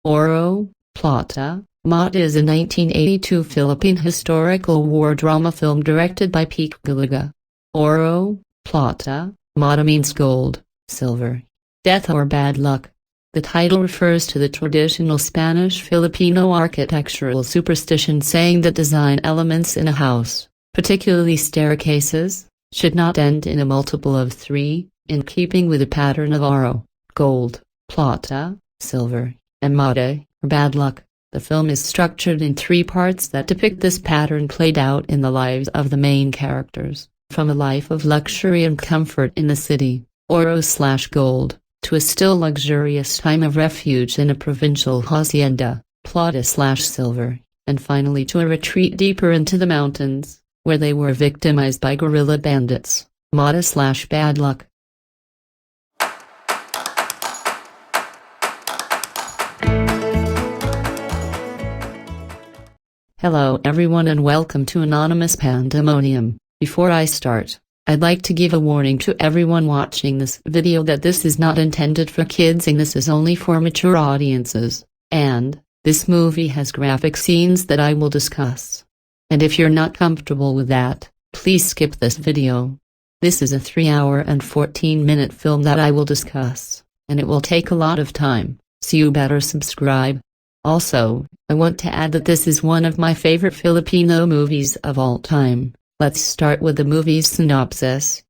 Oro, Plata, Mata is a 1982 Philippine historical war drama film directed by Pique Galiga. Oro, Plata, Mata means gold, silver, death or bad luck. The title refers to the traditional Spanish Filipino architectural superstition saying that design elements in a house, particularly staircases, should not end in a multiple of 3, in keeping with the pattern of oro, gold, plata, silver, and mata, or bad luck. The film is structured in 3 parts that depict this pattern played out in the lives of the main characters, from a life of luxury and comfort in the city, oro/gold, to a still luxurious time of refuge in a provincial hacienda, plata/silver, and finally to a retreat deeper into the mountains, where they were victimized by guerrilla bandits, mata/bad luck. Hello everyone and welcome to Anonymous Pandemonium. Before I start, I'd like to give a warning to everyone watching this video that this is not intended for kids and this is only for mature audiences, and this movie has graphic scenes that I will discuss. And if you're not comfortable with that, please skip this video. This is a 3-hour and 14-minute film that I will discuss, and it will take a lot of time, so you better subscribe. Also, I want to add that this is one of my favorite Filipino movies of all time. Let's start with the movie's synopsis.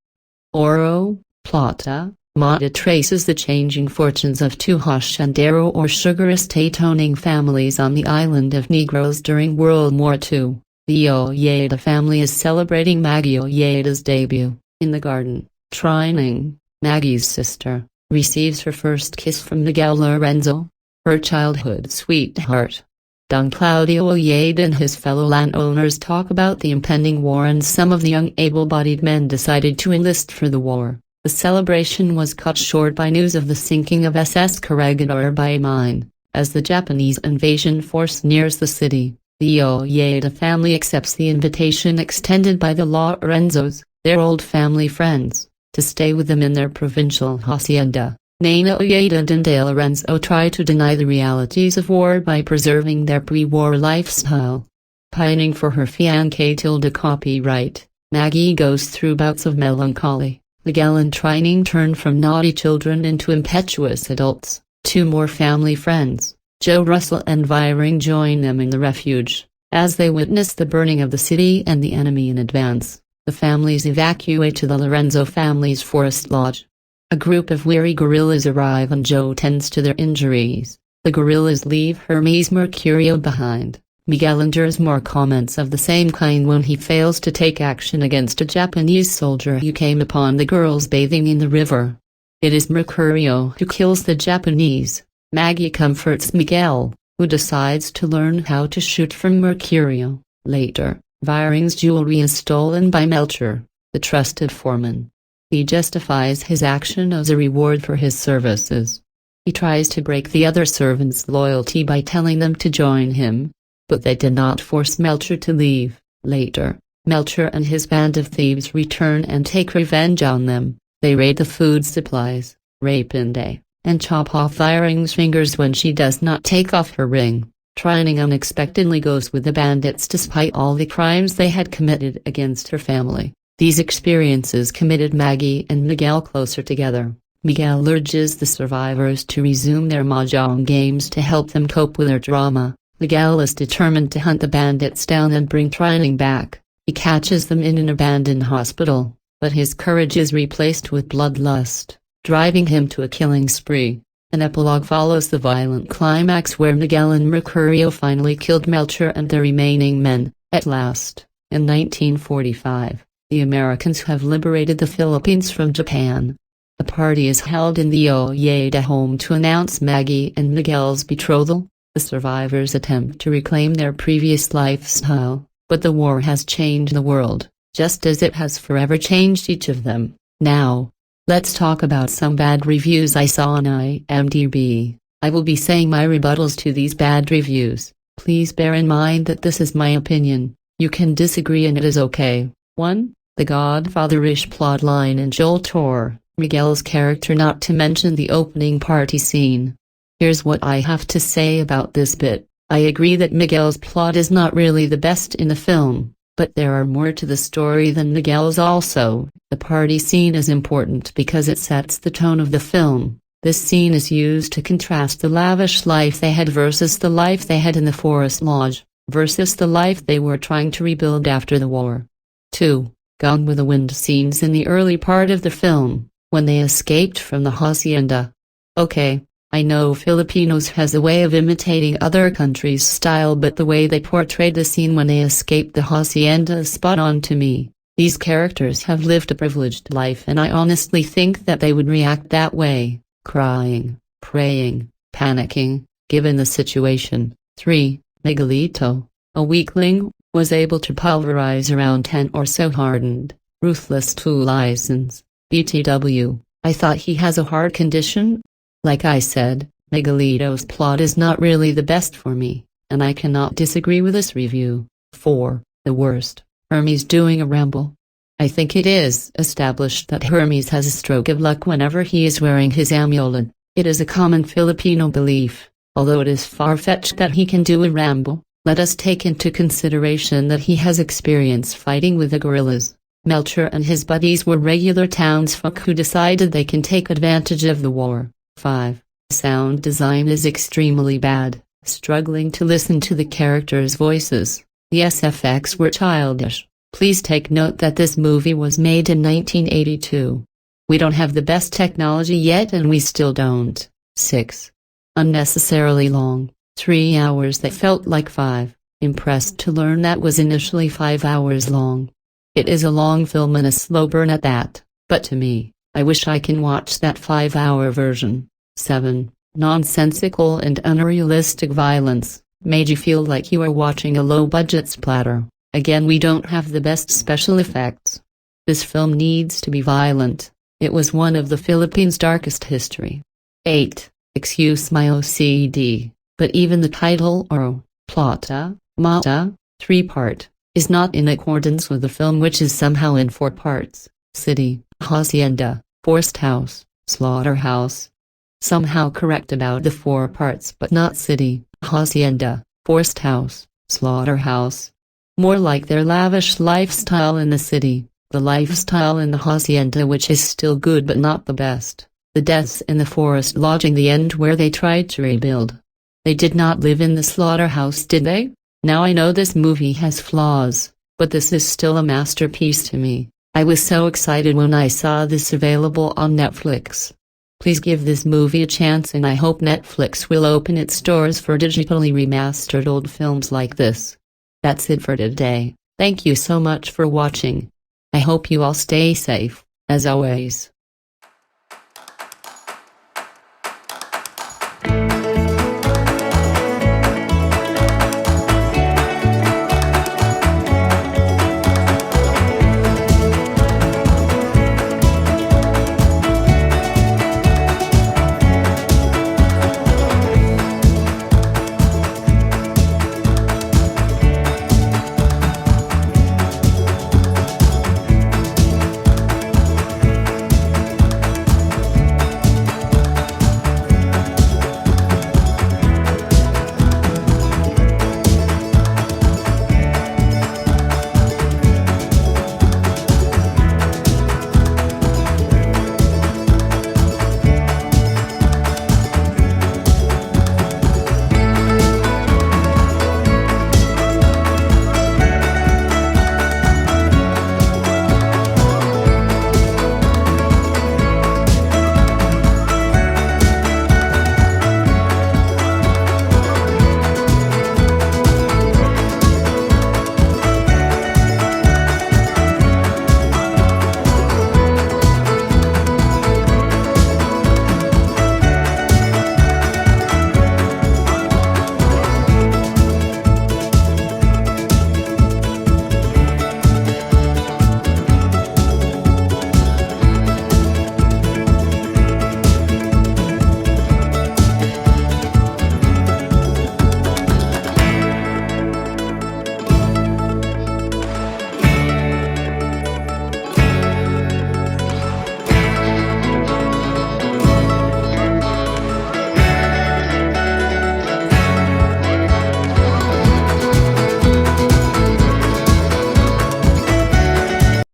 Oro, Plata, Mata traces the changing fortunes of 2 haciendero or sugar estate-owning families on the island of Negros during World War II. The Ojeda family is celebrating Maggie Ojeda's debut. In the garden, Trining, Maggie's sister, receives her first kiss from Miguel Lorenzo, her childhood sweetheart. Don Claudio Ojeda and his fellow landowners talk about the impending war and some of the young able-bodied men decided to enlist for the war. The celebration was cut short by news of the sinking of SS Corregidor by a mine. As the Japanese invasion force nears the city, the Ojeda family accepts the invitation extended by the Lorenzos, their old family friends, to stay with them in their provincial hacienda. Nana Ojeda and De Lorenzo try to deny the realities of war by preserving their pre-war lifestyle. Pining for her fiancé tilde copyright, Maggie goes through bouts of melancholy. Miguel and Trining turn from naughty children into impetuous adults. 2 more family friends, Joe Russell and Viring, join them in the refuge. As they witness the burning of the city and the enemy in advance, the families evacuate to the Lorenzo family's forest lodge. A group of weary guerrillas arrive and Joe tends to their injuries. The guerrillas leave Hermes Mercurio behind. Miguel endures more comments of the same kind when he fails to take action against a Japanese soldier who came upon the girls bathing in the river. It is Mercurio who kills the Japanese. Maggie comforts Miguel, who decides to learn how to shoot from Mercurio. Later, Viring's jewelry is stolen by Melcher, the trusted foreman. He justifies his action as a reward for his services. He tries to break the other servants' loyalty by telling them to join him, but they did not force Melcher to leave. Later, Melcher and his band of thieves return and take revenge on them. They raid the food supplies, rape Inde, and chop off Viring's fingers when she does not take off her ring. Trining unexpectedly goes with the bandits despite all the crimes they had committed against her family. These experiences committed Maggie and Miguel closer together. Miguel urges the survivors to resume their mahjong games to help them cope with their trauma. Miguel is determined to hunt the bandits down and bring Trining back. He catches them in an abandoned hospital, but his courage is replaced with bloodlust, driving him to a killing spree. An epilogue follows the violent climax where Miguel and Mercurio finally killed Melcher and the remaining men. At last, in 1945. The Americans have liberated the Philippines from Japan. A party is held in the Ojeda home to announce Maggie and Miguel's betrothal. The survivors attempt to reclaim their previous lifestyle, but the war has changed the world, just as it has forever changed each of them. Now, let's talk about some bad reviews I saw on IMDB. I will be saying my rebuttals to these bad reviews. Please bear in mind that this is my opinion. You can disagree and it is okay. 1. The Godfather-ish plotline in Joel Torre, Miguel's character, not to mention the opening party scene. Here's what I have to say about this bit. I agree that Miguel's plot is not really the best in the film, but there are more to the story than Miguel's also. The party scene is important because it sets the tone of the film. This scene is used to contrast the lavish life they had versus the life they had in the forest lodge, versus the life they were trying to rebuild after the war. 2. Gone with the Wind scenes in the early part of the film, when they escaped from the hacienda. Okay, I know Filipinos has a way of imitating other countries' style, but the way they portrayed the scene when they escaped the hacienda is spot on to me. These characters have lived a privileged life, and I honestly think that they would react that way, crying, praying, panicking, given the situation. 3. Miguelito, a weakling, was able to pulverize around 10 or so hardened, ruthless two-license, BTW. I thought he has a heart condition? Like I said, Miguelito's plot is not really the best for me, and I cannot disagree with this review. 4. The worst, Hermes doing a ramble. I think it is established that Hermes has a stroke of luck whenever he is wearing his amulet. It is a common Filipino belief, although it is far-fetched that he can do a ramble. Let us take into consideration that he has experience fighting with the guerrillas. Melcher and his buddies were regular townsfolk who decided they can take advantage of the war. 5. Sound design is extremely bad, struggling to listen to the characters' voices. The SFX were childish. Please take note that this movie was made in 1982. We don't have the best technology yet, and we still don't. 6. Unnecessarily long. 3 hours that felt like 5. Impressed to learn that was initially 5 hours long. It is a long film and a slow burn at that, but to me, I wish I can watch that 5-hour version. 7. Nonsensical and unrealistic violence, made you feel like you were watching a low-budget splatter. Again, we don't have the best special effects. This film needs to be violent. It was one of the Philippines' darkest history. 8. Excuse my OCD, but even the title or Plata, Mata, 3-part, is not in accordance with the film, which is somehow in 4 parts. City, hacienda, forest house, slaughterhouse. Somehow correct about the 4 parts but not city, hacienda, forest house, slaughterhouse. More like their lavish lifestyle in the city, the lifestyle in the hacienda, which is still good but not the best. The deaths in the forest lodging, the end where they tried to rebuild. They did not live in the slaughterhouse, did they? Now I know this movie has flaws, but this is still a masterpiece to me. I was so excited when I saw this available on Netflix. Please give this movie a chance, and I hope Netflix will open its doors for digitally remastered old films like this. That's it for today. Thank you so much for watching. I hope you all stay safe, as always.